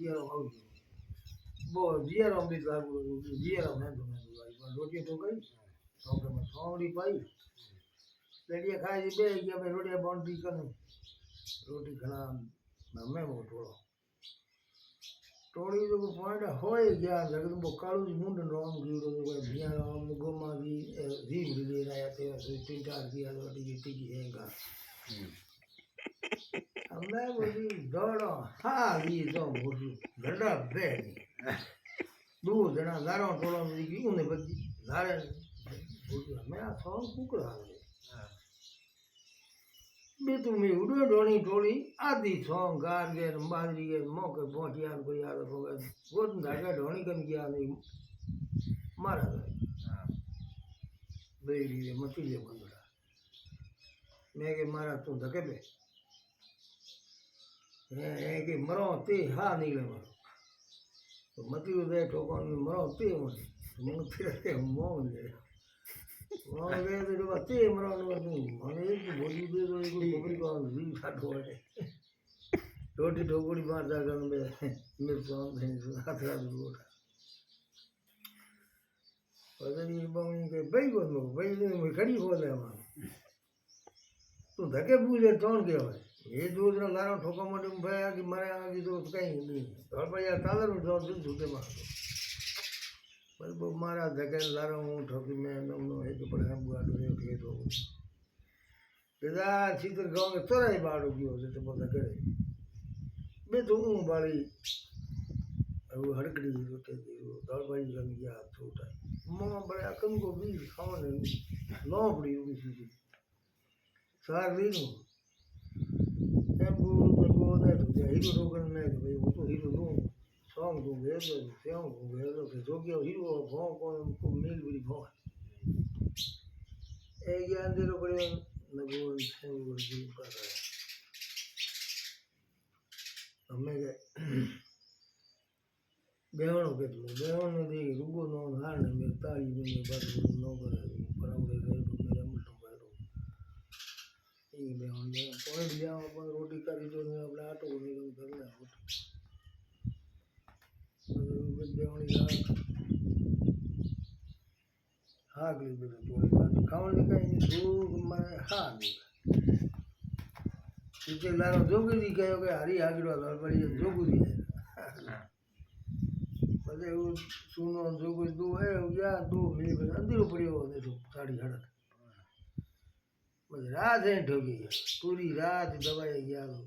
જીયારો આવજો બહુ જીયારો અમૃત લાગુ જીયારો મેંદો મેંદો લાગી પણ રોટી તો કઈ ચોકમાં સોંગડી પાઈ લડિયા ખાઈ બે ગયા ભાઈ રોટિયા બાઉન્ડ્રી કરે રોટી ઘણા અમે બહુ ટોળી તો પોઈન્ટ હોય ગયા લગન બહુ કાળું જ મૂંડ રોમ ગયું કોઈ ભિયા ગોમાંથી જીવ લીધે રહ્યા તે તીન ચાર ગયા રોટી ટીકી હેંગા અમે બધી દોડો હા ઈ તો બોલું ગડા બે દૂર જણા લારો ટોળો ગયું ને બધી લારે બોલું અમે આ સોંગ કુકડા બે તું મેં ઉડો ડોણી ટોળી આધી સોંગ ગાર ગે બાંધરી ગે મોકે પહોંચ્યા કોઈ આવે ગોત ધાગા ઢોણી કમ ગયા નહીં મારા બે રીતે મચી જાય બંધડા મેં કે મારા તું ધકે બે હે કે મરો તે હા નીકળે મારો તો મતી દે ઠોકવાનું મરો તે મને મને ફિરે મોં લે મોં લે તો તે મરવાનું મને એક બોલી દે તો એક ખબર કો વી ખાટો હોય રોટી ઢોકળી મારતા ગણ બે મિર્ચો હાથ હાથ ગોઠા પછી બહુ કે ભાઈ બોલો ભાઈ ખડી બોલે એમાં તું ધકે પૂછે ત્રણ કહેવાય એ દૂધનો લારો ઠોકા માટે ભાઈ કે મારે આવી તો કંઈ નહીં પછી કાલરનું જવાબ દીધું છૂટેમાં ભાઈ બહુ મારા ધકે લારો હું ઠોકી મેં નમનો એ તો પણ બુઆડું એ કે તો પેલા ચિત્ર ગાવ તરાય બાળો ગયો છે તો બધા કરે બે તો હું બાળી એવું હડકડી રોટે દળભાઈ ગમી ગયા છોટા મોં બળે આ કંકો બી ખાવાને ન પડી ઉભી સીધી સાર લીધું એમ ગોને હીરો રોગણ ને ભાઈ હું તો હીરો નું સોંગ તું ગયેલો સેવ હું ગયેલો કે જોગ્યા હીરો ભો કોણ મિલ બધી ભો એ ગયા અંધેરો પડ્યો નગોન સેવ બધી પાછા અમે કે બેહણો કેટલું બેહણો થી રૂગો નો હાર ને મેં તાળી ને બધું ન કરે પણ આપણે રહેલું મેં અમલતો કર્યો એ બેહણ પોઈન્ટ જાવ પણ રોટી કરી દો ને આપણે આટો નહીં કરી લે બેહણી હા ગઈ બધું પોઈન્ટ ખાવાની કઈ દૂધ મારે હા નહીં તે લારો જોગી ગયો કે હરી આગળ પડી જોગું પછી એવું સુનો જોગું દું હે ગયા દો મિનિટ પછી અંધેરો પડ્યો દેખો સાડી હડક પછી રાત એ ઠોકી ગયા પૂરી રાત દવાઈ ગયા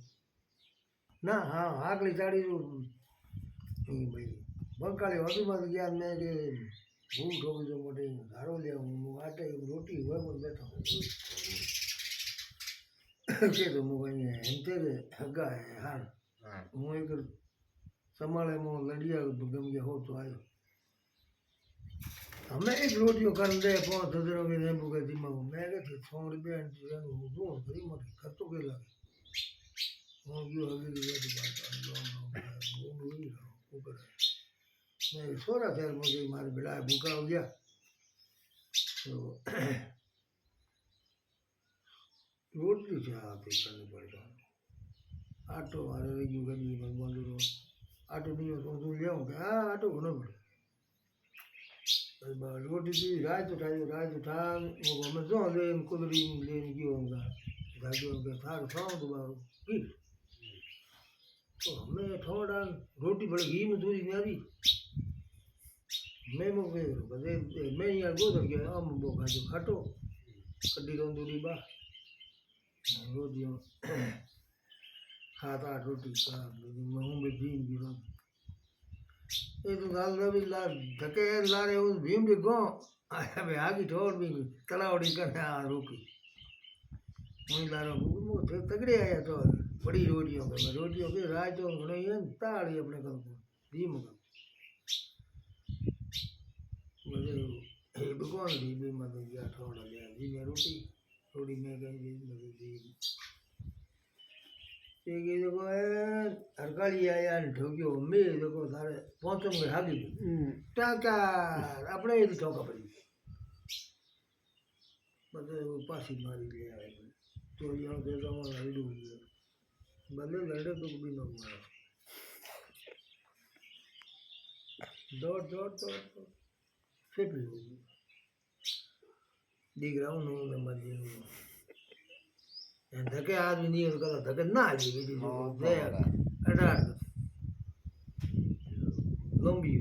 ના હા આગલી સાડી ભાઈ બંકાળી વધુમાં ગયા મેં કે હું ઠોકી દઉં મોટી ધારો લે હું વાટે રોટી હોય પણ બેઠો કે તો હું અહીંયા એમ તે હગા હાર હું એક સંભાળે હું લડિયા ગમ ગયા હો તો આવ્યો અમે એક રોટીઓ કરી દે 5000 કે એમ કે ધીમા મેં કે થોડી બે હું જોઉં ફરી મોટી ખર્ચો કે લાગે હું ગયો હવેલી મેં સોરા શહેરમાં ગઈ મારે બેડા ભૂકા ગયા તો રોટલી છે આપી કરવી પડે આટો મારે રહી ગયું ગડી બંધુરો આટો દિવસ હું લેવું કે હા આટો ઘણો પડે રોટી રાત ઉઠા અમે જો લે એમ કુદરી લઈને ગયો ગાજો કે થાર ખાવ તો મારું ઘી તો અમે થોડા રોટી પડે ઘીમાં થોડી આવી મેં મૂકે બધે મેં અહીંયા ગોદર ગયા આમ બહુ ખાજો ખાટો કડી રોંદુડી બા રોટીઓ સાત આઠ રોટી હું બી ભીમ ગયો એ તો દાલ રવી લા ધકે લારે એવું ભીમ બી ગો હવે આગી ઠોર બી તલાવડી કરે આ રોકી હું લારો તગડી આવ્યા તો બડી રોટીઓ કે રાજો ઘણી એમ તાળી આપણે કરું ભીમ કરું બધે એ ભગવાન ભીમાં તો ગયા ઠોડા ગયા ભીમે રોટી થોડી મેં કઈ બધી એ કીધું હરકાળી આવ્યા ને ઠોક્યો મેં લોકો તારે પહોંચો મેં હાલી ટાકા આપણે એથી ઠોકા પડી બધે પાછી મારી લે આવે ચોરીઓ કે તમારે લડવું બધે લડે તો બી ન મારે દોડ ફેટવી ગયું દીકરાઓનું ને મળી ધકે આદમી નિયત કરો ધકે ના આવી બીજી હા, 18 લંબી